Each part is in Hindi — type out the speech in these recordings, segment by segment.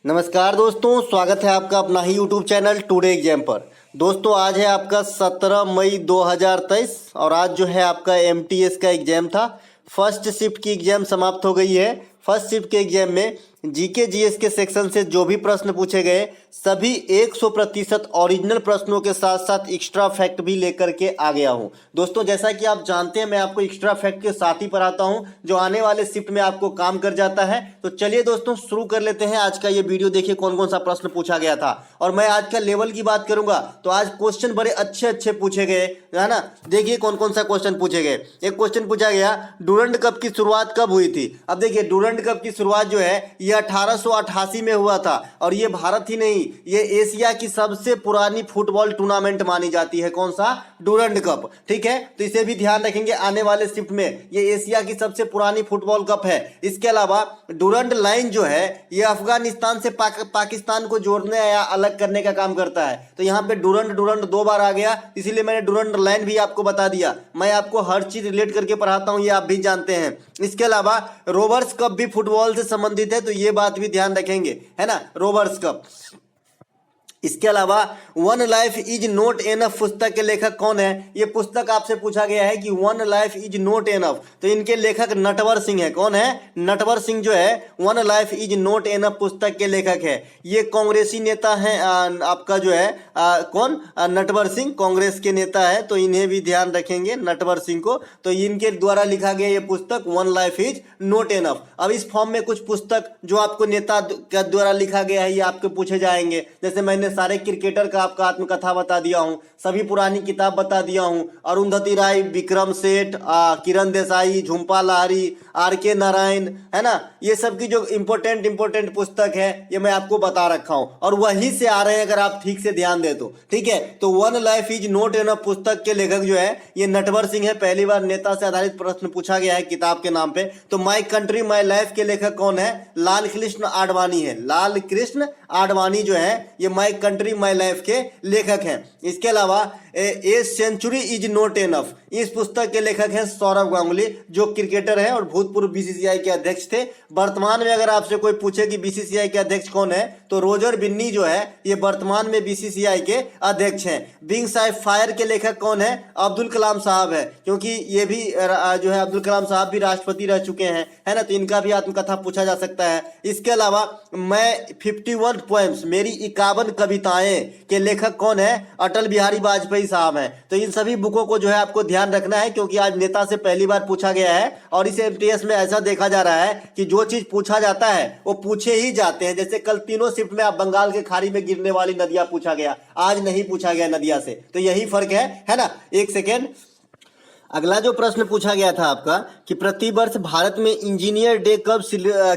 नमस्कार दोस्तों, स्वागत है आपका अपना ही यूट्यूब चैनल टुडे एग्जाम पर। दोस्तों आज है आपका 17 मई 2023 और आज जो है आपका एमटीएस का एग्जाम था। फर्स्ट शिफ्ट की एग्जाम समाप्त हो गई है। फर्स्ट शिफ्ट के एग्जाम में जीके जीएस के सेक्शन से जो भी प्रश्न पूछे गए सभी 100% ओरिजिनल प्रश्नों के साथ साथ एक्स्ट्रा फैक्ट भी लेकर के आ गया हूं। दोस्तों जैसा कि आप जानते हैं मैं आपको एक्स्ट्रा फैक्ट के साथ ही पढ़ाता हूं जो आने वाले शिफ्ट में आपको काम कर जाता है। तो चलिए दोस्तों शुरू कर लेते हैं आज का ये वीडियो। देखिए कौन कौन सा प्रश्न पूछा गया था और मैं आज का लेवल की बात करूंगा तो आज क्वेश्चन बड़े अच्छे अच्छे पूछे गए है ना। देखिए कौन कौन सा क्वेश्चन पूछे गए। एक क्वेश्चन पूछा गया डूरंड कप की शुरुआत कब हुई थी। अब देखिए डूरंड कप की शुरुआत जो है ये 1888 में हुआ था और ये भारत ही नहीं ये एशिया की सबसे पुरानी फुटबॉल टूर्नामेंट मानी जाती है। कौन सा? Durand cup. ठीक है, तो इसे भी ध्यान रखेंगे आने वाले शिफ्ट में। ये एशिया की सबसे पुरानी फुटबॉल कप है। इसके अलावा डूरंड लाइन जो है ये अफगानिस्तान से पाकिस्तान को जोड़ने या अलग करने का काम करता है। तो यहाँ पे डूरंड डूरंड दो बार आ गया, इसीलिए मैंने डूरंड लाइन भी आपको बता दिया। मैं आपको हर चीज रिलेट करके पढ़ाता हूँ, ये आप भी जानते हैं। इसके अलावा रोवर्स कप भी फुटबॉल से संबंधित है, तो ये बात भी ध्यान रखेंगे, है ना, रोवर्स कप। इसके अलावा one life is not enough पुस्तक के लेखक कौन है। ये पुस्तक आपसे पूछा गया है कि one life is not enough, तो इनके लेखक नटवर सिंह है। कौन है? नटवर सिंह जो है one life is not enough पुस्तक के लेखक है। ये कांग्रेसी नेता है आपका जो है कौन? नटवर सिंह कांग्रेस के नेता है, तो इन्हें भी ध्यान रखेंगे नटवर सिंह को। तो इनके द्वारा लिखा गया ये पुस्तक one life is not enough. अब इस फॉर्म में कुछ पुस्तक जो आपको नेता के द्वारा लिखा गया है ये आपके पूछे जाएंगे। जैसे मैंने सारे क्रिकेटर का आपका आत्मकथा बता दिया हूं, सभी पुरानी किताब बता दिया हूं, अरुंधति राय, विक्रम सेठ, किरण देसाई, झुंपा लाहिरी, आर.के. नारायण, है ना। ये सब की जो इंपॉर्टेंट पुस्तक है ये मैं आपको बता रखा हूं और वहीं से आ रहे हैं अगर आप ठीक से ध्यान दे तो। ठीक है, तो one life is not enough पुस्तक के लेखक जो है ये नटवर सिंह है। पहली बार नेता से आधारित प्रश्न पूछा गया है किताब के नाम पे। तो माई कंट्री माई लाइफ के लेखक कौन है? लाल कृष्ण आडवाणी है। लाल कृष्ण आडवाणी जो है ये माई कंट्री माई लाइफ के लेखक हैं। इसके अलावा a century is not enough, इस पुस्तक के लेखक हैं सौरव गांगुली जो क्रिकेटर है और भूतपूर्व बीसीसीआई के अध्यक्ष थे। वर्तमान में अगर आपसे कोई पूछे कि बीसीसीआई के अध्यक्ष कौन है तो रोजर बिन्नी जो है ये वर्तमान में बीसीसीआई के अध्यक्ष हैं। विंग्स ऑफ फायर के लेखक कौन है? अब्दुल कलाम साहब है, क्योंकि ये भी जो है अब्दुल कलाम साहब भी राष्ट्रपति रह चुके हैं, है ना, तो इनका भी आत्मकथा पूछा जा सकता है। इसके अलावा मैं 51 पोएम्स मेरी 51 कविताएं के लेखक कौन है? अटल बिहारी वाजपेयी साहब हैं। तो इन सभी बुकों को जो है आपको ध्यान रखना है क्योंकि आज नेता से पहली बार पूछा गया है और इस एमटीएस में ऐसा देखा जा रहा है कि जो चीज पूछा जाता है वो पूछे ही जाते हैं। जैसे कल तीनों शिफ्ट में आप बंगाल के खाड़ी में गिरने वाली नदियां पूछा गया, आज नहीं पूछा गया नदिया से, तो यही फर्क है ना। एक सेकेंड, अगला जो प्रश्न पूछा गया था आपका कि प्रतिवर्ष भारत में इंजीनियर डे कब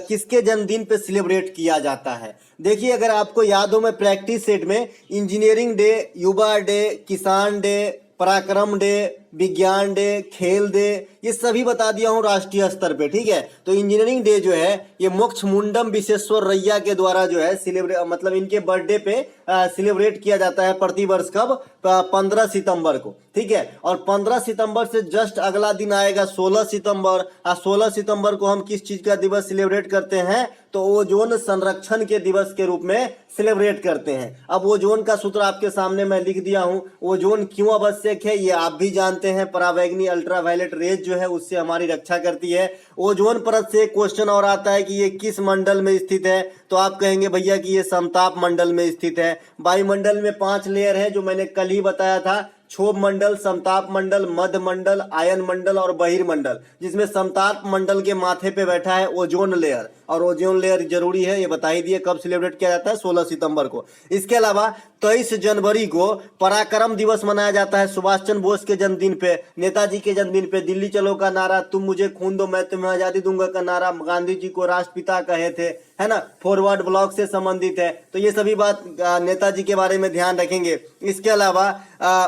किसके जन्मदिन पे सेलिब्रेट किया जाता है। देखिए अगर आपको याद हो मैं प्रैक्टिस सेट में इंजीनियरिंग डे, युवा डे, किसान डे, पराक्रम डे, विज्ञान डे, खेल डे, ये सभी बता दिया हूँ राष्ट्रीय स्तर पे। ठीक है, तो इंजीनियरिंग डे जो है ये मोक्षमुंडम विश्वेश्वरैया के द्वारा जो है मतलब इनके बर्थडे पे सेलिब्रेट किया जाता है प्रतिवर्ष। कब? 15 सितंबर को। ठीक है, और 15 सितंबर से जस्ट अगला दिन आएगा 16 सितंबर। 16 सितंबर को हम किस चीज का दिवस सेलिब्रेट करते हैं? तो ओजोन संरक्षण के दिवस के रूप में सेलिब्रेट करते हैं। अब ओजोन का सूत्र आपके सामने मैं लिख दिया हूं। ओजोन क्यों आवश्यक है ये आप भी जानते हैं। पराबैंगनी अल्ट्रावायलेट रेज जो है उससे हमारी रक्षा करती है। ओजोन परत से क्वेश्चन और आता है कि ये किस मंडल में स्थित है, तो आप कहेंगे भैया कि ये समताप मंडल में स्थित है। वायुमंडल में 5 लेयर है जो मैंने कल ही बताया था, क्षोभ मंडल, समताप मंडल, मध्य मंडल, आयन मंडल और बहिर्मंडल, जिसमें समताप मंडल के माथे पे बैठा है ओजोन लेयर और ओजोन लेयर जरूरी है, ये बता ही दिए। कब सेलिब्रेट किया जाता है? 16 सितंबर को। इसके अलावा 23 जनवरी को पराक्रम दिवस मनाया जाता है सुभाष चंद्र बोस के जन्मदिन पे, नेताजी के जन्मदिन पे। दिल्ली चलो का नारा, तुम मुझे खून दो मैं तुम्हें आजादी दूंगा का नारा गांधी जी को राष्ट्रपिता कहे थे, है ना। फॉरवर्ड ब्लॉक से संबंधित है, तो ये सभी बात नेताजी के बारे में ध्यान रखेंगे। इसके अलावा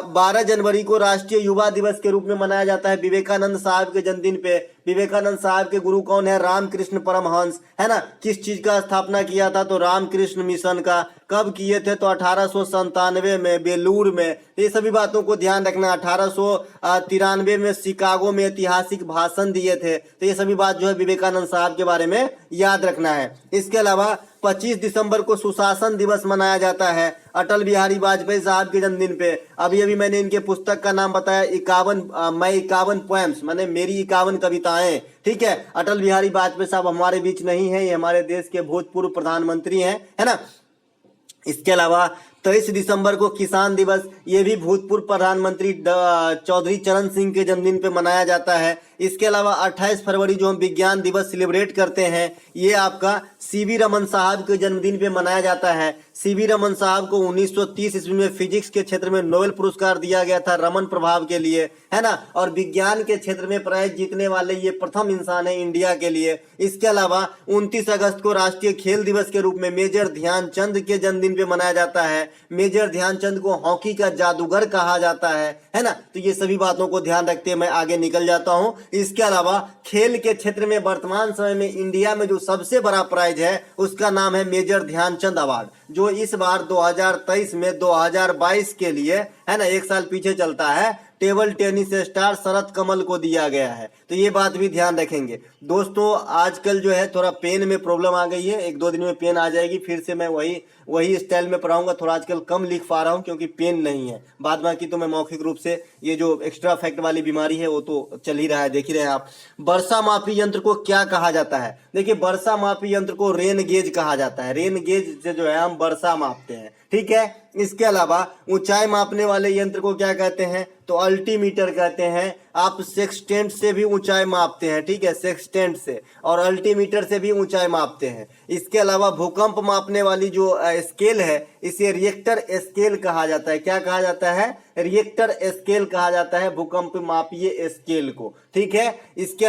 12 जनवरी को राष्ट्रीय युवा दिवस के रूप में मनाया जाता है विवेकानंद साहब के जन्मदिन पे। विवेकानंद साहब के गुरु कौन है? रामकृष्ण परमहंस, है ना। किस चीज का स्थापना किया था? तो रामकृष्ण मिशन का। कब किए थे? तो 1897 में बेलूर में। ये सभी बातों को ध्यान रखना। 1893 में शिकागो में ऐतिहासिक भाषण दिए थे, तो ये सभी बात जो है विवेकानंद साहब के बारे में याद रखना है। इसके अलावा 25 दिसंबर को सुशासन दिवस मनाया जाता है अटल बिहारी वाजपेयी साहब के जन्मदिन पे। अभी अभी मैंने इनके पुस्तक का नाम बताया 51 पोएम्स, माने मेरी 51 कविताएं। ठीक है, अटल बिहारी वाजपेयी साहब हमारे बीच नहीं है, ये हमारे देश के भूतपूर्व प्रधानमंत्री हैं, है ना। इसके अलावा 23 दिसंबर को किसान दिवस, ये भी भूतपूर्व प्रधानमंत्री चौधरी चरण सिंह के जन्मदिन पे मनाया जाता है। इसके अलावा 28 फरवरी जो हम विज्ञान दिवस सेलिब्रेट करते हैं, ये आपका सीवी रमन साहब के जन्मदिन पे मनाया जाता है। सीवी रमन साहब को 1930 ईस्वी में फिजिक्स के क्षेत्र में नोबेल पुरस्कार दिया गया था रमन प्रभाव के लिए, है ना। और विज्ञान के क्षेत्र में प्राइज जीतने वाले ये प्रथम इंसान है इंडिया के लिए। इसके अलावा 29 अगस्त को राष्ट्रीय खेल दिवस के रूप में मेजर ध्यानचंद के जन्मदिन पे मनाया जाता है। मेजर ध्यानचंद को हॉकी का जादूगर कहा जाता है ना। तो ये सभी बातों को ध्यान रखते मैं आगे निकल जाता हूं। इसके अलावा खेल के क्षेत्र में वर्तमान समय में इंडिया में जो सबसे बड़ा प्राइज है उसका नाम है मेजर ध्यानचंद अवार्ड, जो इस बार 2023 में 2022 के लिए, है ना, एक साल पीछे चलता है, टेबल टेनिस स्टार शरद कमल को दिया गया है। तो ये बात भी ध्यान रखेंगे दोस्तों। आजकल जो है थोड़ा पेन में प्रॉब्लम आ गई है, 1-2 दिन में पेन आ जाएगी, फिर से मैं वही स्टाइल में पढ़ाऊंगा। थोड़ा आजकल कम लिख पा रहा हूँ क्योंकि पेन नहीं है, बाद बाकी तो मैं मौखिक रूप से, ये जो एक्स्ट्रा फैक्ट वाली बीमारी है वो तो चल ही रहा है, देख ही रहे हैं आप। वर्षा मापी यंत्र को क्या कहा जाता है? देखिए, वर्षा मापी यंत्र को रेन गेज कहा जाता है। रेन गेज से जो है हम वर्षा मापते हैं, ठीक है। इसके अलावा ऊंचाई मापने वाले यंत्र को क्या कहते हैं? तो अल्टीमीटर कहते हैं। आप सेक्सटेंट से भी ऊंचाई मापते हैं, ठीक है, सेक्सटेंट से, और अल्टीमीटर से भी ऊंचाई मापते हैं। इसके अलावा भूकंप मापने वाली जो स्केल है, इसे रिएक्टर स्केल कहा जाता है। क्या कहा जाता है? रिएक्टर स्केल कहा जाता है भूकंप मापीय स्केल को, ठीक है। इसके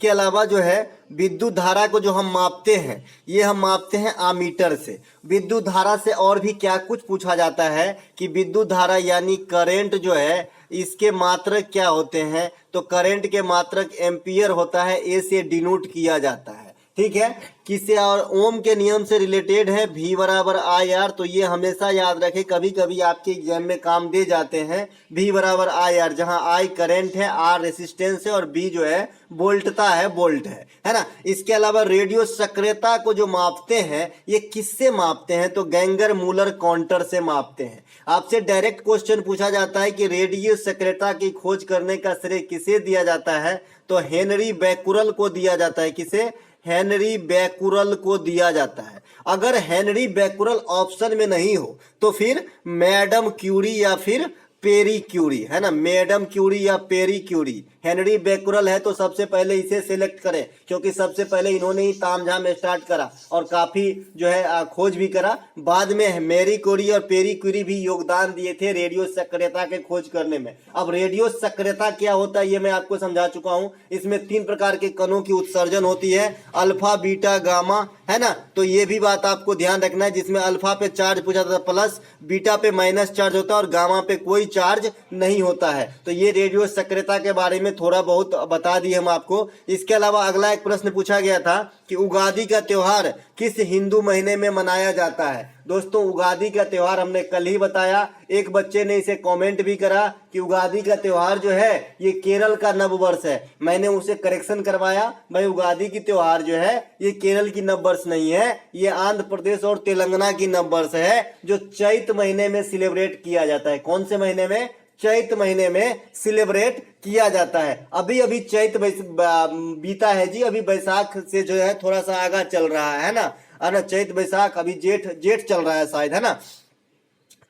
अलावा जो है विद्युत धारा को जो हम मापते हैं, ये हम मापते हैं आमीटर से। विद्युत धारा से और भी क्या कुछ पूछा जाता है कि विद्युत धारा यानी करंट जो है, इसके मात्रक क्या होते हैं? तो करंट के मात्रक एम्पियर होता है, ए से डिनोट किया जाता है, ठीक है। किससे? और ओम के नियम से रिलेटेड है, V बराबर IR। तो ये हमेशा याद रखें, कभी कभी आपके एग्जाम में काम दे जाते हैं। V बराबर IR, जहां I करंट है, R रेसिस्टेंस है, और B जो है वोल्टता है, वोल्ट है ना। इसके अलावा रेडियो सक्रियता को जो मापते हैं, ये किससे मापते हैं? तो गैंगर मूलर काउंटर से मापते हैं। आपसे डायरेक्ट क्वेश्चन पूछा जाता है कि रेडियो सक्रियता की खोज करने का श्रेय किसे दिया जाता है? तो हेनरी बैकुरल को दिया जाता है। किसे? हेनरी बैकुरल को दिया जाता है। अगर हेनरी बैकुरल ऑप्शन में नहीं हो तो फिर मैडम क्यूरी या फिर पेरी क्यूरी, है ना, मैडम क्यूरी या पेरी क्यूरी। हेनरी बैकुरल है तो सबसे पहले इसे सिलेक्ट करें, क्योंकि सबसे पहले इन्होंने ही तामझाम स्टार्ट करा और काफी जो है खोज भी करा। बाद में मैरी क्यूरी और पेरी क्यूरी भी योगदान दिए थे रेडियो सक्रियता के खोज करने में। अब रेडियो सक्रियता क्या होता है ये मैं आपको समझा चुका हूं। इसमें 3 प्रकार के कणों की उत्सर्जन होती है, अल्फा, बीटा, गामा, है ना। तो ये भी बात आपको ध्यान रखना है, जिसमें अल्फा पे चार्ज पूछा था प्लस, बीटा पे माइनस चार्ज होता है और गामा पे कोई चार्ज नहीं होता है। तो ये रेडियो सक्रियता के बारे में थोड़ा बहुत बता दिए हम आपको। इसके अलावा अगला एक प्रश्न पूछा गया था कि उगादि का त्योहार किस हिंदू महीने में मनाया जाता है? दोस्तों, उगादि का त्योहार हमने कल ही बताया। एक बच्चे ने इसे कमेंट भी करा कि उगादि का त्योहार जो है ये केरल का नववर्ष है। मैंने उसे करेक्शन करवाया, भाई उगादि की त्योहार जो है ये केरल की नववर्ष नहीं है, ये आंध्र प्रदेश और तेलंगाना की नववर्ष है, जो चैत महीने में सेलिब्रेट किया जाता है। कौन से महीने में? चैत महीने में सेलिब्रेट किया जाता है। अभी अभी चैत बीता है जी, अभी बैसाख से जो है थोड़ा सा आगा चल रहा है ना, चैत बैसाख, अभी जेठ चल रहा है शायद, है ना।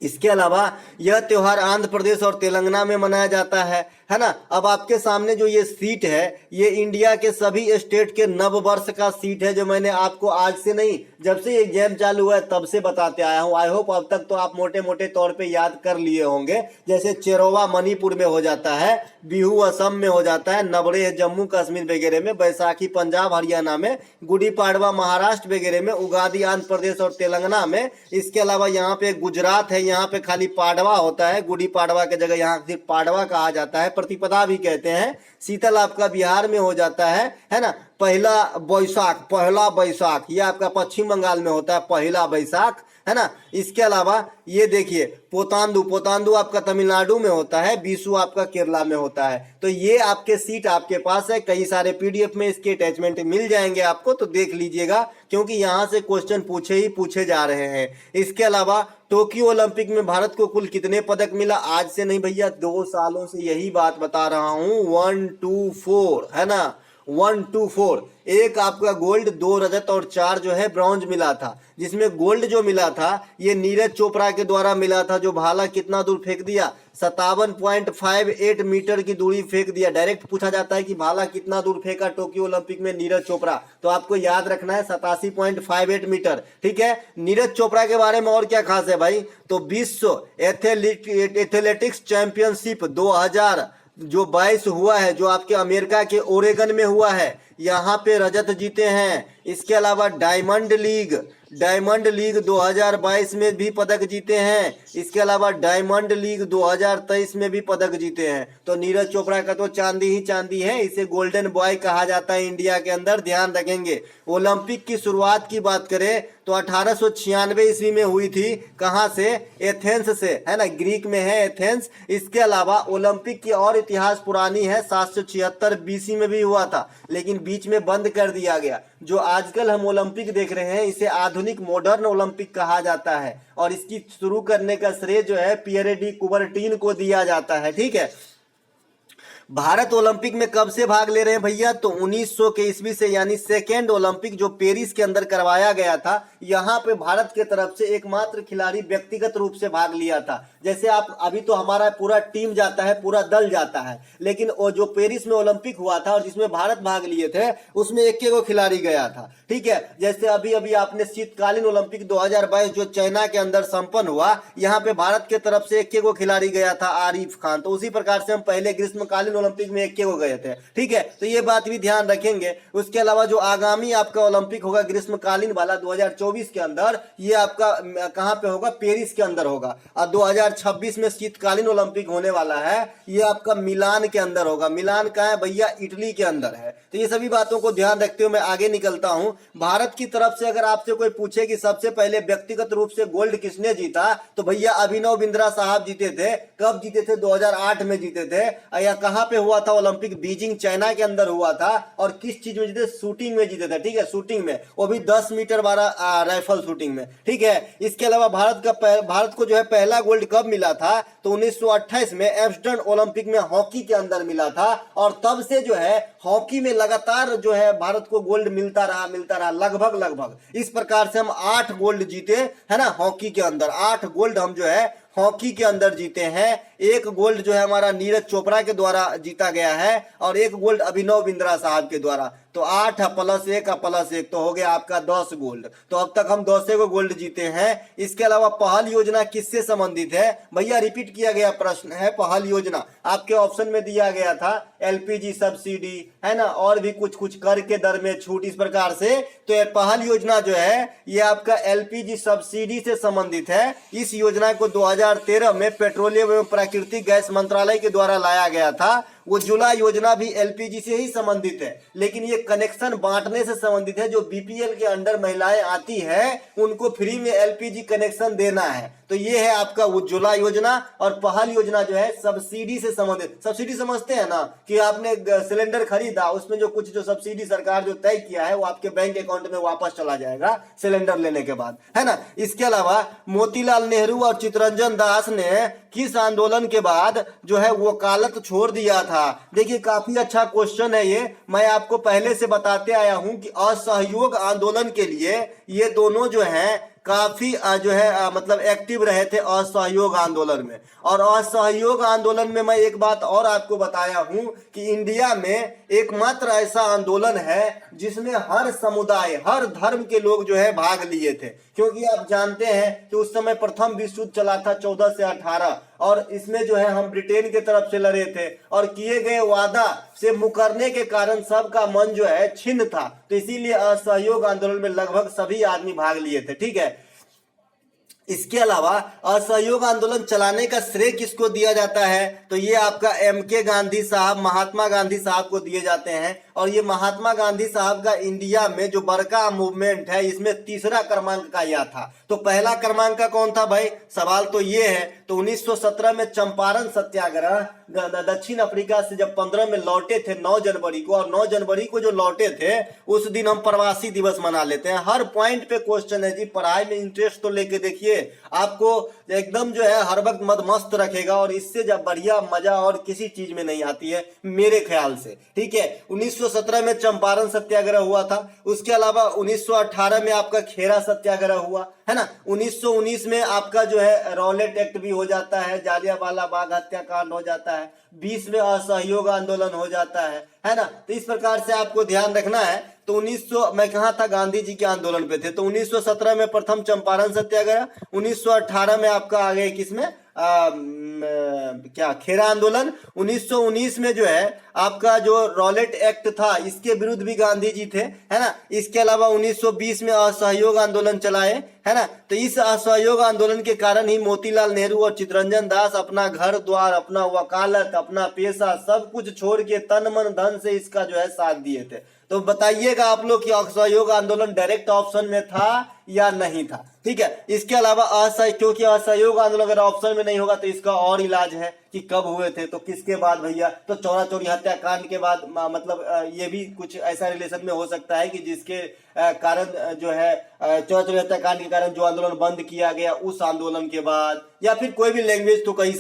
इसके अलावा यह त्योहार आंध्र प्रदेश और तेलंगाना में मनाया जाता है ना। अब आपके सामने जो ये सीट है, ये इंडिया के सभी स्टेट के नव वर्ष का सीट है, जो मैंने आपको आज से नहीं, जब से एग्जाम चालू हुआ है तब से बताते आया हूं। आई होप अब तक तो आप मोटे मोटे तौर पे याद कर लिए होंगे। जैसे चेरोवा मणिपुर में हो जाता है, बिहू असम में हो जाता है, नवरेह जम्मू कश्मीर वगैरह में, बैसाखी पंजाब हरियाणा में, गुड़ी पाड़वा महाराष्ट्र वगैरह में, उगादि आंध्र प्रदेश और तेलंगाना में। इसके अलावा यहाँ पे गुजरात है, यहाँ पे खाली पाड़वा होता है, गुड़ी पाड़वा के जगह यहाँ सिर्फ पाड़वा कहा जाता है, प्रतिपदा भी कहते हैं। शीतल आपका बिहार में हो जाता है ना। पहला बैसाख ये आपका पश्चिम बंगाल में होता है, पहला बैसाख, है ना। इसके अलावा ये देखिए पोतांदु आपका तमिलनाडु में होता है, बीसू आपका केरला में होता है। तो ये आपके सीट आपके पास है, कई सारे पीडीएफ में इसके अटैचमेंट मिल जाएंगे आपको, तो देख लीजिएगा, क्योंकि यहाँ से क्वेश्चन पूछे जा रहे हैं। इसके अलावा टोक्यो ओलंपिक में भारत को कुल कितने पदक मिला? आज से नहीं भैया, 2 सालों से यही बात बता रहा हूँ। 1 2 4, है ना, 1 2 4। एक आपका गोल्ड, 2 रजत और 4 जो है ब्रॉन्ज मिला था, जिसमें गोल्ड जो मिला था ये नीरज चोपड़ा के द्वारा मिला था, जो भाला कितना दूर फेंक दिया? 57.58 मीटर की दूरी फेंक दिया। डायरेक्ट पूछा जाता है कि भाला कितना दूर फेंका टोक्यो ओलंपिक में नीरज चोपड़ा, तो आपको याद रखना है 87.58 मीटर। ठीक है, नीरज चोपड़ा के बारे में और क्या खास है भाई? तो विश्व एथलेटिक्स चैंपियनशिप 2022 हुआ है, जो आपके अमेरिका के ओरेगन में हुआ है, यहाँ पे रजत जीते हैं। इसके अलावा डायमंड लीग 2022 में भी पदक जीते हैं। इसके अलावा डायमंड लीग 2023 में भी पदक जीते हैं। तो नीरज चोपड़ा का तो चांदी ही चांदी है, इसे गोल्डन बॉय कहा जाता है इंडिया के अंदर, ध्यान रखेंगे। ओलंपिक की शुरुआत की बात करें तो 1896 ईस्वी में हुई थी। कहाँ से? एथेंस से, है ना, ग्रीक में है एथेंस। इसके अलावा ओलंपिक की और इतिहास पुरानी है, 776 बीसी में भी हुआ था, लेकिन बीच में बंद कर दिया गया। जो आजकल हम ओलंपिक देख रहे हैं इसे आधुनिक मॉडर्न ओलंपिक कहा जाता है, और इसकी शुरू करने का श्रेय जो है पियरे डी कुबरटीन को दिया जाता है। ठीक है, भारत ओलंपिक में कब से भाग ले रहे हैं भैया? तो 1900 के ईस्वी से, यानी सेकेंड ओलंपिक जो पेरिस के अंदर करवाया गया था, यहाँ पे भारत के तरफ से एकमात्र खिलाड़ी व्यक्तिगत रूप से भाग लिया था। जैसे आप अभी तो हमारा पूरा टीम जाता है, पूरा दल जाता है, लेकिन वो जो पेरिस में ओलंपिक हुआ था और जिसमें भारत भाग लिए थे, उसमें एक खिलाड़ी गया था। ठीक है, जैसे अभी आपने शीतकालीन ओलंपिक 2022 जो चाइना के अंदर संपन्न हुआ, यहाँ पे भारत के तरफ से एक खिलाड़ी गया था, आरिफ खान। तो उसी प्रकार से हम पहले ग्रीष्मकालीन ओलंपिक में एक गए थे। ठीक है, तो ये बात भी ध्यान रखेंगे। उसके अलावा जो आगामी आपका ओलंपिक होगा ग्रीष्मकालीन वाला 2024 के अंदर, ये आपका कहाँ पे होगा? पेरिस के अंदर होगा। और 2026 में शीतकालीन ओलंपिक होने वाला है, ये आपका मिलान के अंदर होगा। मिलान कहाँ है भैया? इटली के अंदर है। तो ये सभी बातों को ध्यान रखते हुए मैं आगे निकलता हूं। भारत की तरफ से अगर आपसे कोई पूछे कि सबसे पहले व्यक्तिगत रूप से गोल्ड किसने जीता, तो भैया अभिनव बिंद्रा साहब जीते थे। कब जीते थे? 2008 में जीते थे। या कहाँ पे हुआ था ओलंपिक? बीजिंग चाइना के अंदर हुआ था। और किस चीज में जीते? शूटिंग में जीते थे। ठीक है, शूटिंग में, वो भी 10 मीटर वाला राइफल शूटिंग में। ठीक है, इसके अलावा भारत को जो है पहला गोल्ड कब मिला था? तो 1928 में एम्स्टर्डम ओलंपिक में हॉकी के अंदर मिला था। और तब से जो है हॉकी में लगातार जो है भारत को गोल्ड मिलता रहा लगभग। इस प्रकार से हम 8 गोल्ड जीते, है ना, हॉकी के अंदर 8 गोल्ड हम जो है हॉकी के अंदर जीते हैं। 1 गोल्ड जो है हमारा नीरज चोपड़ा के द्वारा जीता गया है, और 1 गोल्ड अभिनव बिंद्रा साहब के द्वारा। तो 8 + 1 + 1 तो हो गया आपका 10 गोल्ड। तो अब तक हम 10 गोल्ड जीते हैं। इसके अलावा पहल योजना किससे संबंधित है भैया? रिपीट किया गया प्रश्न है पहल योजना। आपके ऑप्शन में दिया गया था एलपीजी सब्सिडी, है ना, और भी कुछ कर के दर में छूट, इस प्रकार से। तो पहल योजना जो है ये आपका एलपीजी सब्सिडी से संबंधित है। इस योजना को 2013 में पेट्रोलियम एवं प्राकृतिक गैस मंत्रालय के द्वारा लाया गया था। उज्ज्वला योजना भी एलपीजी से ही संबंधित है, लेकिन ये कनेक्शन बांटने से संबंधित है। जो बीपीएल के अंडर महिलाएं आती है उनको फ्री में एलपीजी कनेक्शन देना है। तो ये है आपका उज्ज्वला योजना। और पहल योजना जो है सब्सिडी से संबंधित। सब्सिडी समझते हैं ना, कि आपने सिलेंडर खरीदा, उसमें जो कुछ जो सब्सिडी सरकार जो तय किया है वो आपके बैंक अकाउंट में वापस चला जाएगा सिलेंडर लेने के बाद, है ना। इसके अलावा मोतीलाल नेहरू और चित्तरंजन दास ने किस आंदोलन के बाद जो है वकालत छोड़ दिया था? देखिए काफी अच्छा क्वेश्चन है ये। मैं आपको पहले से बताते आया हूं कि असहयोग आंदोलन के लिए ये दोनों जो हैं काफी जो है मतलब एक्टिव रहे थे असहयोग आंदोलन में। और असहयोग आंदोलन में मैं एक बात और आपको बताया हूं कि इंडिया में एकमात्र ऐसा आंदोलन है जिसमें हर समुदाय, हर धर्म के लोग जो है भाग लिए थे। क्योंकि आप जानते हैं कि उस समय प्रथम विश्व युद्ध चला था 14 से 18, और इसमें जो है हम ब्रिटेन के तरफ से लड़े थे, और किए गए वादा से मुकरने के कारण सबका मन जो है छिन्न था। तो इसीलिए असहयोग आंदोलन में लगभग सभी आदमी भाग लिए थे। ठीक है, इसके अलावा असहयोग आंदोलन चलाने का श्रेय किसको दिया जाता है? तो ये आपका एमके गांधी साहब, महात्मा गांधी साहब को दिए जाते हैं। और ये महात्मा गांधी साहब का इंडिया में जो बड़का मूवमेंट है इसमें तीसरा क्रमांक का यह था। तो पहला क्रमांक का कौन था भाई, सवाल तो ये है। तो 1917 में चंपारण सत्याग्रह, दक्षिण अफ्रीका से जब 15 में लौटे थे 9 जनवरी को, और 9 जनवरी को जो लौटे थे उस दिन हम प्रवासी दिवस मना लेते हैं। हर पॉइंट पे क्वेश्चन है जी, पढ़ाई में इंटरेस्ट तो लेके देखिए, आपको एकदम जो है हर वक्त मद मस्त रखेगा, और इससे जब बढ़िया मजा और किसी चीज में नहीं आती है मेरे ख्याल से। ठीक है, 1917 में चंपारण सत्याग्रह हुआ था। उसके अलावा 1918 में आपका खेरा सत्याग्रह हुआ है ना। 1919 में आपका जो है रॉलेट एक्ट भी हो जाता है, जालियांवाला बाग हत्याकांड हो जाता है, 20 में असहयोग आंदोलन हो जाता है ना। तो इस प्रकार से आपको ध्यान रखना है। तो 1900 मैं कहा था गांधी जी के आंदोलन पे थे। तो 1917 में प्रथम चंपारण सत्याग्रह, 1918 में आपका आगे किसमें क्या खेरा आंदोलन, 1919 में जो है आपका जो रॉलेट एक्ट था इसके विरुद्ध भी गांधी जी थे, है ना। इसके अलावा 1920 में असहयोग आंदोलन चलाए, है ना। तो इस असहयोग आंदोलन के कारण ही मोतीलाल नेहरू और चित्तरंजन दास अपना घर द्वार, अपना वकालत, अपना पेशा सब कुछ छोड़ के तन मन धन से इसका जो है साथ दिए थे। तो बताइएगा आप लोग कि असहयोग आंदोलन डायरेक्ट ऑप्शन में था या नहीं था। ठीक है, इसके अलावा क्योंकि असहयोग आंदोलन अगर ऑप्शन में नहीं होगा तो इसका और इलाज है कि कब हुए थे, तो किसके बाद भैया, तो चौरा चौरी हत्याकांड के बाद। मतलब ये भी कुछ ऐसा रिलेशन में हो सकता है कि जिसके कारण जो है चौरा चौरी हत्याकांड के कारण जो आंदोलन बंद किया गया उस आंदोलन के बाद, या फिर कोई भी लैंग्वेज, तो कई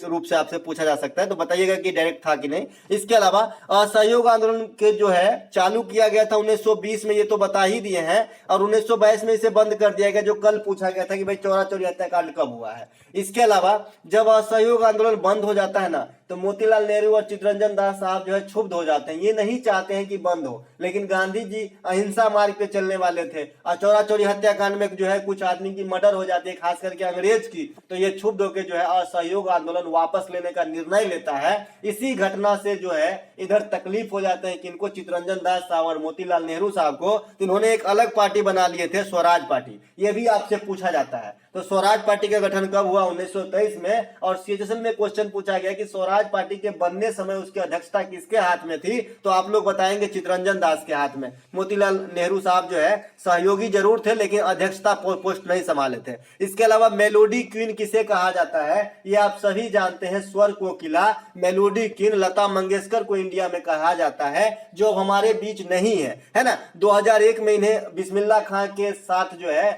रूप से आपसे पूछा जा सकता है। तो बताइएगा कि डायरेक्ट था कि नहीं। इसके अलावा असहयोग आंदोलन के जो है चालू किया गया था 1920 में, ये तो बता ही दिए हैं, और 1922 में इसे बंद कर दिया गया, जो कल पूछा गया था कि भाई चौरा चौरी हत्याकांड कब हुआ है। इसके अलावा जब असहयोग आंदोलन बंद हो जाता है ना, तो मोतीलाल नेहरू और चित्तरंजन दास साहब जो है क्षुब्ध हो जाते हैं। ये नहीं चाहते हैं कि बंद हो, लेकिन गांधी जी अहिंसा मार्ग पे चलने वाले थे, और चौरा चौरी हत्याकांड में जो है कुछ आदमी की मर्डर हो जाती है, खास करके अंग्रेज की। तो ये क्षुब्ध होकर जो है असहयोग आंदोलन वापस लेने का निर्णय लेता है। इसी घटना से जो है इधर तकलीफ हो जाते हैं कि इनको, चित्तरंजन दास साहब और मोतीलाल नेहरू साहब को, इन्होंने एक अलग पार्टी बना लिए थे, स्वराज पार्टी। ये भी आपसे पूछा जाता है। तो स्वराज पार्टी का गठन कब हुआ, 1923 में। और सीएचएसएल में क्वेश्चन पूछा गया कि स्वराज पार्टी के बनने समय उसकी अध्यक्षता किसके हाथ में थी, तो आप लोग बताएंगे चित्तरंजन दास के हाथ में। मोतीलाल नेहरू साहब जो है सहयोगी जरूर थे, लेकिन अध्यक्षता पोस्ट नहीं संभाले थे। इसके अलावा मेलोडी क्वीन किसे कहा जाता है, ये आप सभी जानते हैं, स्वर कोकिला, मेलोडी क्वीन लता मंगेशकर को इंडिया में कहा जाता है, जो हमारे बीच नहीं है ना। 2001 में इन्हें बिस्मिल्लाह खां के साथ जो है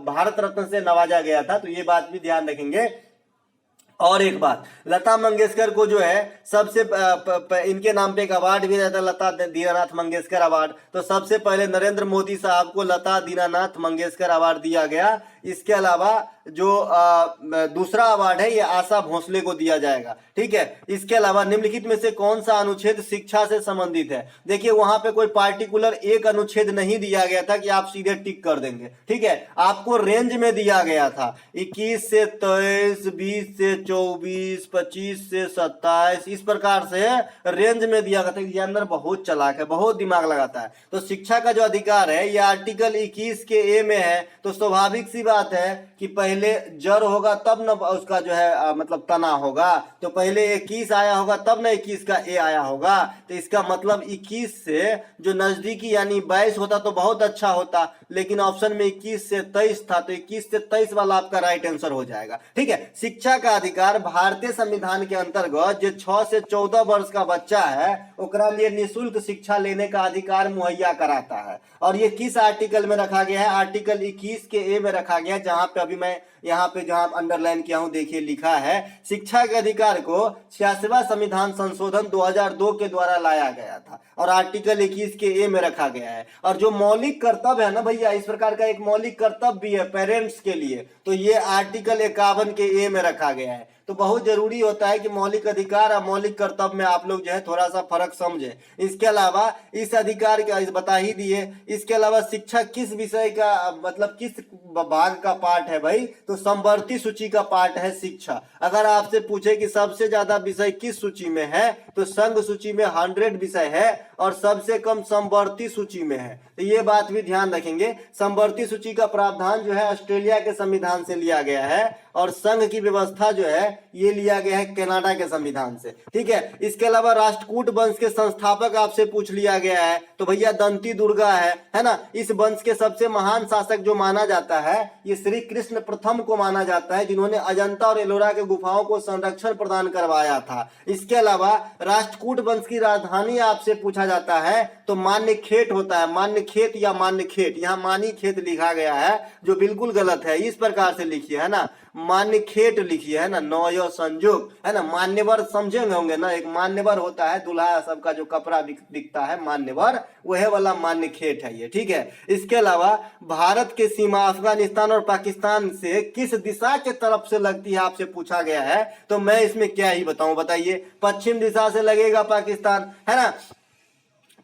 भारत रत्न से नवाजा गया था। तो ये बात भी ध्यान रखेंगे। और एक बात, लता मंगेशकर को जो है सबसे इनके नाम पे एक अवार्ड भी रहता है, लता दीनानाथ मंगेशकर अवार्ड। तो सबसे पहले नरेंद्र मोदी साहब को लता दीनानाथ मंगेशकर अवार्ड दिया गया। इसके अलावा जो दूसरा अवार्ड है ये आशा भोसले को दिया जाएगा। ठीक है, इसके अलावा निम्नलिखित में से कौन सा अनुच्छेद शिक्षा से संबंधित है। देखिए वहां पे कोई पार्टिकुलर एक अनुच्छेद नहीं दिया गया था कि आप सीधे टिक कर देंगे। ठीक है, आपको रेंज में दिया गया था 21 से 23, 20 से 24, 25 से 27, इस प्रकार से रेंज में दिया गया था। एग्जामिनर बहुत चालाक है, बहुत दिमाग लगाता है। तो शिक्षा का जो अधिकार है ये आर्टिकल 21 के ए में है। तो स्वाभाविक सी बात है कि पहले जड़ होगा तब न उसका जो है मतलब तना होगा। तो पहले 21 आया होगा तब न 21 का ए आया होगा। तो इसका मतलब 21 से जो नजदीकी यानी 22 होता तो बहुत अच्छा होता, लेकिन ऑप्शन में 21 से 23 था, तो 21 से 23 वाला आपका राइट आंसर हो जाएगा। ठीक है, शिक्षा का अधिकार भारतीय संविधान के अंतर्गत जो 6 से 14 वर्ष का बच्चा है ओकरा लिए निःशुल्क शिक्षा लेने का अधिकार मुहैया कराता है। और ये किस आर्टिकल में रखा गया है, आर्टिकल 21 के ए में रखा गया, जहां पे अभी मैं यहाँ पे जहां अंडरलाइन किया हूं देखिए लिखा है, शिक्षा के अधिकार को 86वां संविधान संशोधन 2002 के द्वारा लाया गया था और आर्टिकल 21 के ए में रखा गया है। और जो मौलिक कर्तव्य है ना भैया, इस प्रकार का एक मौलिक कर्तव्य भी है पेरेंट्स के लिए, तो ये आर्टिकल 51 के ए में रखा गया है। तो बहुत जरूरी होता है कि मौलिक अधिकार और मौलिक कर्तव्य में आप लोग जो है थोड़ा सा फर्क समझे। इसके अलावा इस अधिकार का बता ही दिए। इसके अलावा शिक्षा किस विषय का मतलब किस भाग का पार्ट है भाई, तो समवर्ती सूची का पार्ट है शिक्षा। अगर आपसे पूछे कि सबसे ज्यादा विषय किस सूची में है, तो संघ सूची में 100 विषय है और सबसे कम समवर्ती सूची में है। तो ये बात भी ध्यान रखेंगे। समवर्ती सूची का प्रावधान जो है ऑस्ट्रेलिया के संविधान से लिया गया है और संघ की व्यवस्था जो है ये लिया गया है कनाडा के संविधान से, ठीक है। इसके अलावा राष्ट्रकूट वंश के संस्थापक आपसे पूछ लिया गया है, तो भैया दंती दुर्गा है ना। इस वंश के सबसे महान शासक जो माना जाता है ये श्री कृष्ण प्रथम को माना जाता है, जिन्होंने अजंता और एलोरा के गुफाओं को संरक्षण प्रदान करवाया था। इसके अलावा राष्ट्रकूट वंश की राजधानी आपसे पूछा जाता है तो मान्य खेत होता है, मान्य खेत या मान्य खेत, यहाँ मानी खेत लिखा गया है जो बिल्कुल गलत है। इस प्रकार से लिखिए, है ना, मान्य खेत लिखिए, है ना, नौ संयोग, है ना। मान्यवर समझे होंगे ना, एक मान्यवर होता है दूल्हा सबका जो कपड़ा बिकता है मान्यवर, वह वाला मान्य खेत है ये, ठीक है। इसके अलावा भारत की सीमा अफगानिस्तान और पाकिस्तान से किस दिशा के तरफ से लगती है आपसे पूछा गया है, तो मैं इसमें क्या ही बताऊं, बताइए। पश्चिम दिशा से लगेगा पाकिस्तान, है ना।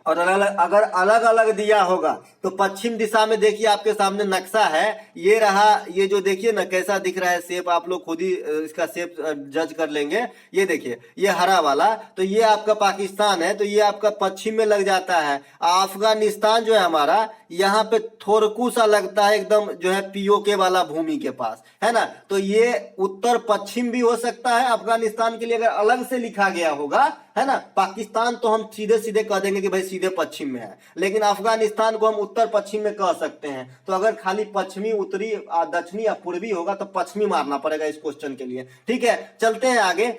और अगर अलग अलग दिया होगा तो पश्चिम दिशा में देखिए आपके सामने नक्शा है, ये रहा, ये जो देखिए ना कैसा दिख रहा है शेप, आप लोग खुद ही इसका शेप जज कर लेंगे। ये देखिए ये हरा वाला, तो ये आपका पाकिस्तान है, तो ये आपका पश्चिम में लग जाता है। अफगानिस्तान जो है हमारा यहाँ पे थोरकू सा लगता है एकदम जो है पीओके वाला भूमि के पास, है ना। तो ये उत्तर पश्चिम भी हो सकता है अफगानिस्तान के लिए अगर अलग से लिखा गया होगा, है ना। पाकिस्तान तो हम सीधे सीधे कह देंगे कि भाई सीधे पश्चिम में है, लेकिन अफगानिस्तान को हम उत्तर पश्चिम में कह सकते हैं। तो अगर खाली पश्चिमी, उत्तरी, दक्षिणी या पूर्वी होगा तो पश्चिमी मारना पड़ेगा इस क्वेश्चन के लिए, ठीक है। चलते हैं आगे।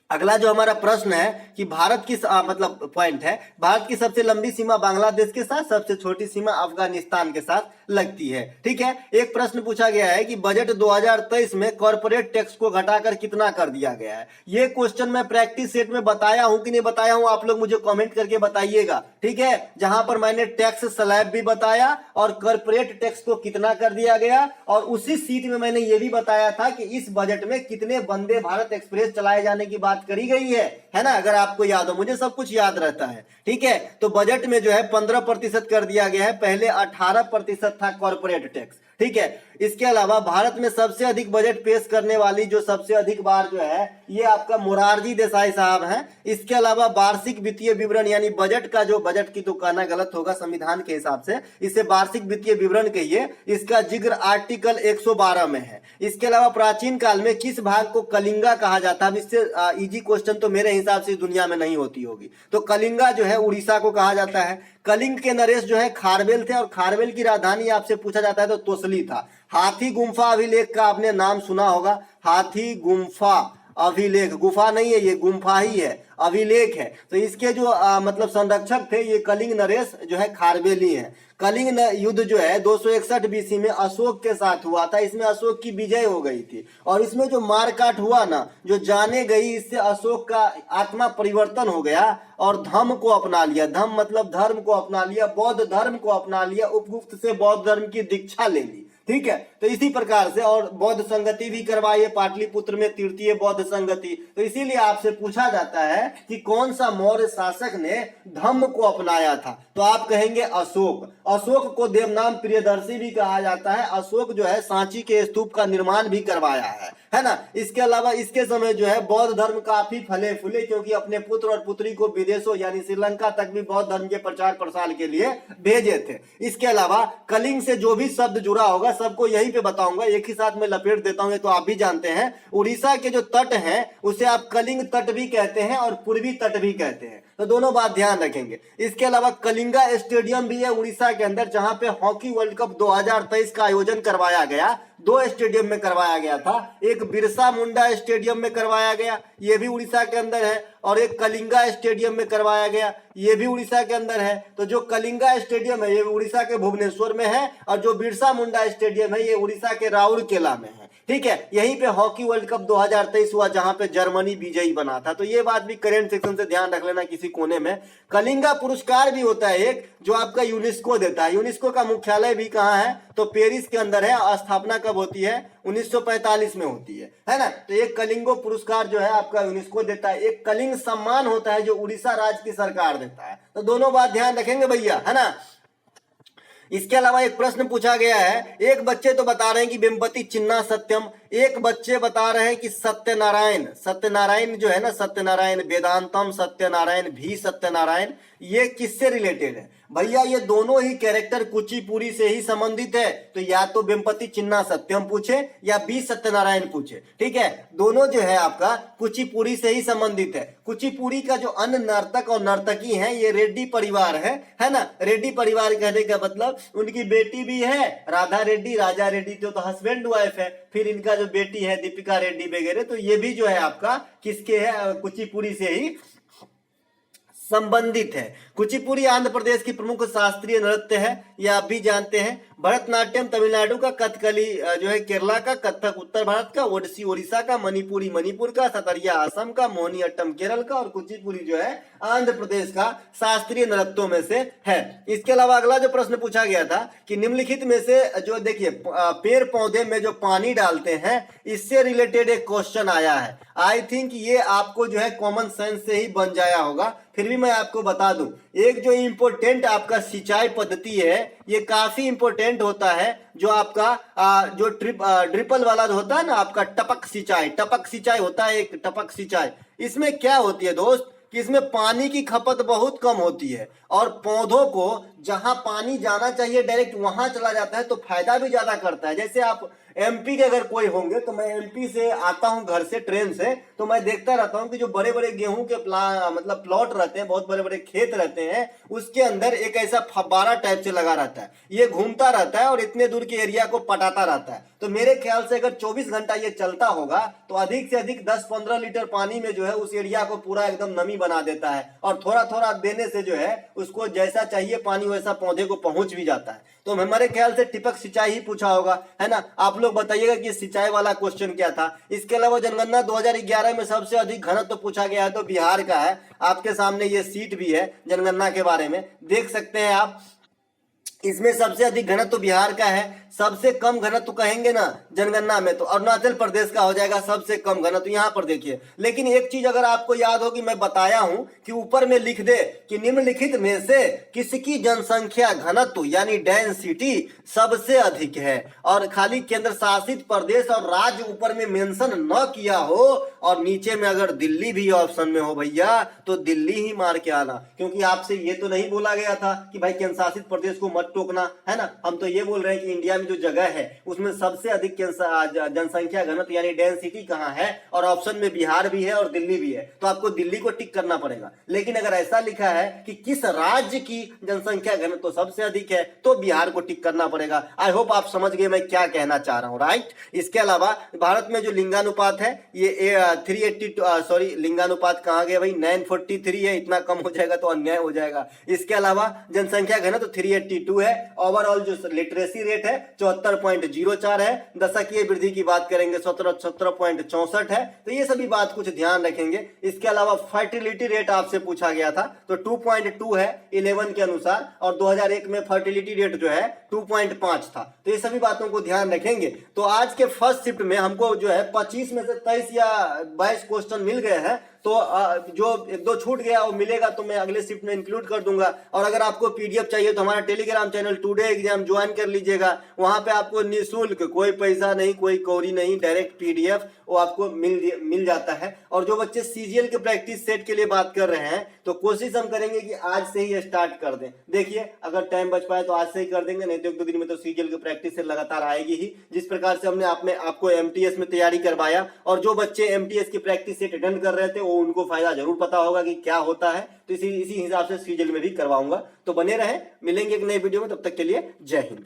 अगला जो हमारा प्रश्न है कि भारत की मतलब पॉइंट है, भारत की सबसे लंबी सीमा बांग्लादेश के साथ, सबसे छोटी सीमा अफगानिस्तान के साथ लगती है, ठीक है। एक प्रश्न पूछा गया है कि बजट 2023 में कॉर्पोरेट टैक्स को घटाकर कितना कर दिया गया है। ये क्वेश्चन मैं प्रैक्टिस सेट में बताया हूं कि नहीं बताया हूं, आप लोग मुझे कमेंट करके बताइएगा, ठीक है। जहां पर मैंने टैक्स स्लैब भी बताया और कॉर्पोरेट टैक्स को कितना कर दिया गया, और उसी सीट में मैंने ये भी बताया था कि इस बजट में कितने वंदे भारत एक्सप्रेस चलाए जाने की बात करी गई है ना। अगर आपको याद हो, मुझे सब कुछ याद रहता है, ठीक है। तो बजट में जो है 15% कर दिया गया है, पहले 18% था कॉर्पोरेट टैक्स, ठीक है। इसके अलावा भारत में सबसे अधिक बजट पेश करने वाली जो सबसे अधिक बार जो है ये आपका मोरारजी देसाई साहब हैं। इसके अलावा वार्षिक वित्तीय विवरण यानी बजट का जो, बजट की तो कहना गलत होगा संविधान के हिसाब से, इसे वार्षिक वित्तीय विवरण कहिए, इसका जिक्र आर्टिकल 112 में है। इसके अलावा प्राचीन काल में किस भाग को कलिंगा कहा जाता है, इससे इजी क्वेश्चन तो मेरे हिसाब से दुनिया में नहीं होती होगी। तो कलिंगा जो है उड़ीसा को कहा जाता है। कलिंग के नरेश जो है खारवेल थे, और खारवेल की राजधानी आपसे पूछा जाता है तो तोसली था। हाथी गुम्फा अभिलेख का आपने नाम सुना होगा, हाथी गुम्फा अभिलेख, गुफा नहीं है ये, गुम्फा ही है, अभिलेख है। तो इसके जो मतलब संरक्षक थे ये कलिंग नरेश जो है खारवेली है। कलिंग युद्ध जो है 261 बीसी में अशोक के साथ हुआ था, इसमें अशोक की विजय हो गई थी, और इसमें जो मारकाट हुआ ना, जो जाने गई, इससे अशोक का आत्मा परिवर्तन हो गया और धम्म को अपना लिया, धम्म मतलब धर्म को अपना लिया, बौद्ध धर्म को अपना लिया, उपगुप्त से बौद्ध धर्म की दीक्षा ले ली, ठीक है। तो इसी प्रकार से और बौद्ध संगति भी करवाई है पाटलिपुत्र में, तृतीय बौद्ध संगति। तो इसीलिए आपसे पूछा जाता है कि कौन सा मौर्य शासक ने धम्म को अपनाया था, तो आप कहेंगे अशोक। अशोक को देवनाम प्रियदर्शी भी कहा जाता है। अशोक जो है सांची के स्तूप का निर्माण भी करवाया है ना। इसके अलावा इसके समय जो है बौद्ध धर्म काफी फले फूले, क्योंकि अपने पुत्र और पुत्री को विदेशों यानी श्रीलंका तक भी बौद्ध धर्म के प्रचार प्रसार के लिए भेजे थे। इसके अलावा कलिंग से जो भी शब्द जुड़ा होगा सबको यहीं पे बताऊंगा, एक ही साथ में लपेट देता हूं, ये तो आप भी जानते हैं। उड़ीसा के जो तट हैं उसे आप कलिंग तट भी कहते हैं और पूर्वी तट भी कहते हैं, तो दोनों बात ध्यान रखेंगे। इसके अलावा कलिंगा स्टेडियम भी है उड़ीसा के अंदर, जहां पे हॉकी वर्ल्ड कप 2023 का आयोजन करवाया गया। 2 स्टेडियम में करवाया गया था, एक बिरसा मुंडा स्टेडियम में करवाया गया, ये भी उड़ीसा के अंदर है, और एक कलिंगा स्टेडियम में करवाया गया, ये भी उड़ीसा के अंदर है। तो जो कलिंगा स्टेडियम है ये उड़ीसा के भुवनेश्वर में है, और जो बिरसा मुंडा स्टेडियम है ये उड़ीसा के राउरकेला में है, ठीक है। यहीं पे हॉकी वर्ल्ड कप 2023 हुआ जहां पे जर्मनी विजयी बना था। तो ये बात भी करेंट सेक्शन से ध्यान रख लेना किसी कोने में। कलिंगा पुरस्कार भी होता है एक, जो आपका यूनेस्को देता है। यूनेस्को का मुख्यालय भी कहाँ है, तो पेरिस के अंदर है। स्थापना कब होती है, 1945 में होती है ना। तो एक कलिंगो पुरस्कार जो है आपका यूनेस्को देता है। एक कलिंग सम्मान होता है जो उड़ीसा राज्य की सरकार देता है। तो दोनों बात ध्यान रखेंगे भैया, है ना। इसके अलावा एक प्रश्न पूछा गया है, एक बच्चे तो बता रहे हैं कि वेम्पति चिन्ना सत्यम, एक बच्चे बता रहे हैं कि सत्यनारायण, सत्यनारायण जो है ना, सत्यनारायण वेदांतम सत्यनारायण भी सत्यनारायण, ये किससे रिलेटेड है भैया? ये दोनों ही कैरेक्टर कुचिपुड़ी से ही संबंधित है। तो या तो वेम्पति चिन्ना सत्यम पूछे या बी सत्यनारायण पूछे, ठीक है, दोनों जो है आपका कुचिपुड़ी से ही संबंधित है। कुचिपुड़ी का जो अन्य नर्तक और नर्तकी हैं ये रेड्डी परिवार है ना। रेड्डी परिवार कहने का मतलब उनकी बेटी भी है राधा रेड्डी, राजा रेड्डी तो हस्बैंड वाइफ है, फिर इनका जो बेटी है दीपिका रेड्डी वगैरह, तो ये भी जो है आपका किसके है? कुचिपुड़ी से ही संबंधित है। कुचिपुड़ी आंध्र प्रदेश की प्रमुख शास्त्रीय नृत्य है, यह आप भी जानते हैं। भरतनाट्यम तमिलनाडु का, कथकली जो है केरला का, कथक उत्तर भारत का, ओडिसी ओडिशा का, मणिपुरी मणिपुर का, सतरिया असम का, मोहिनीअट्टम केरल का और कुचिपुड़ी जो है आंध्र प्रदेश का शास्त्रीय नृत्यों में से है। इसके अलावा अगला जो प्रश्न पूछा गया था कि निम्नलिखित में से जो देखिए पेड़ पौधे में जो पानी डालते हैं इससे रिलेटेड एक क्वेश्चन आया है। आई थिंक ये आपको जो है कॉमन सेंस से ही बन जाया होगा, फिर भी मैं आपको बता दूं एक जो इंपोर्टेंट आपका सिंचाई पद्धति है ये काफी इंपोर्टेंट होता है। जो आपका जो ड्रिपल वाला जो होता है ना आपका टपक सिंचाई होता है, एक टपक सिंचाई। इसमें क्या होती है दोस्त कि इसमें पानी की खपत बहुत कम होती है और पौधों को जहां पानी जाना चाहिए डायरेक्ट वहां चला जाता है, तो फायदा भी ज्यादा करता है। जैसे आप एमपी के अगर कोई होंगे तो मैं एमपी से आता हूं घर से ट्रेन से, तो मैं देखता रहता हूं कि जो बड़े बड़े गेहूं के मतलब प्लॉट रहते हैं, बहुत बड़े बड़े खेत रहते हैं, उसके अंदर एक ऐसा फब्बारा टाइप से लगा रहता है, ये घूमता रहता है और इतने दूर के एरिया को पटाता रहता है। तो मेरे ख्याल से अगर 24 घंटा ये चलता होगा तो अधिक से अधिक 10-15 लीटर पानी में जो है उस एरिया को पूरा एकदम नमी बना देता है और थोड़ा थोड़ा देने से जो है उसको जैसा चाहिए पानी वैसा पौधे को पहुंच भी जाता है। तो हमारे ख्याल से टिपक सिंचाई ही पूछा होगा, है ना। आप लोग बताइएगा कि सिंचाई वाला क्वेश्चन क्या था। इसके अलावा जनगणना 2011 में सबसे अधिक घनत्व पूछा गया है तो बिहार का है। आपके सामने ये सीट भी है जनगणना के बारे में, देख सकते हैं आप। इसमें सबसे अधिक घनत्व बिहार का है, सबसे कम घनत्व कहेंगे ना जनगणना में तो अरुणाचल प्रदेश का हो जाएगा सबसे कम घनत्व, यहाँ पर देखिए। लेकिन एक चीज अगर आपको याद हो कि मैं बताया हूं कि ऊपर में लिख दे कि निम्नलिखित में से किसकी जनसंख्या घनत्व यानी डेंसिटी सबसे अधिक है, और खाली केंद्र शासित प्रदेश और राज्य ऊपर में मेंशन न किया हो और नीचे में अगर दिल्ली भी ऑप्शन में हो भैया तो दिल्ली ही मार के आना, क्योंकि आपसे ये तो नहीं बोला गया था कि भाई केंद्र शासित प्रदेश को मत टोकना, है ना। हम तो ये बोल रहे हैं कि इंडिया में जो जगह है उसमें सबसे अधिक जनसंख्या घनत्व यानी डेंसिटी कहाँ है, और ऑप्शन में बिहार भी है और दिल्ली भी है, तो आपको दिल्ली को टिक करना पड़ेगा। लेकिन अगर ऐसा लिखा है कि किस राज्य की जनसंख्या घनत्व सबसे अधिक है तो बिहार को टिक करना पड़ेगा। आई होप आप समझ गए मैं क्या कहना चाह रहा हूं, राइट। इसके अलावा भारत में जो लिंगानुपात है ये 382 लिंगानुपात कहाँ गया भाई, 943 है, इतना कम हो जाएगा तो अन्याय हो जाएगा। इसके अलावा जनसंख्या घनत्व 382 है। ओवरऑल जो लिटरेसी रेट है 74.04 है। दशकीय वृद्धि की बात करेंगे 17.64 है। तो ये सभी बात कुछ ध्यान रखेंगे। इसके अलावा फर्टिलिटी रेट आपसे पूछा गया था तो 2.2 है 11 के अनुसार, और 2001 में फर्टिलिटी रेट जो है 2.5 था। तो ये सभी बातों को ध्यान रखेंगे। तो आज के फर्स्ट शिफ्ट में हमको जो है 25 में से 23 या 22 क्वेश्चन मिल गए हैं, तो जो एक दो छूट गया वो मिलेगा तो मैं अगले शिफ्ट में इंक्लूड कर दूंगा। और अगर आपको पीडीएफ चाहिए तो हमारा Telegram channel today exam join कर लीजिएगा। वहां पे आपको निःशुल्क, कोई पैसा नहीं, कोई कौड़ी नहीं, डायरेक्ट पीडीएफ वो आपको मिल जाता है। और जो बच्चे सीजीएल के प्रैक्टिस सेट के लिए बात कर रहे हैं तो कोशिश हम करेंगे कि आज से ही स्टार्ट कर दें। देखिए अगर टाइम बच पाए तो आज से ही कर देंगे, नहीं तो 1-2 दिन में तो सीजीएल की प्रैक्टिस सेट लगातार आएगी ही। जिस प्रकार से हमने आपको एमटीएस में तैयारी करवाया, और जो बच्चे एमटीएस की प्रैक्टिस सेट अटेंड कर रहे थे वो उनको फायदा जरूर पता होगा कि क्या होता है, तो इसी हिसाब से सीजीएल में भी करवाऊंगा। तो बने रहें, मिलेंगे एक नए वीडियो में, तब तक के लिए जय हिंद।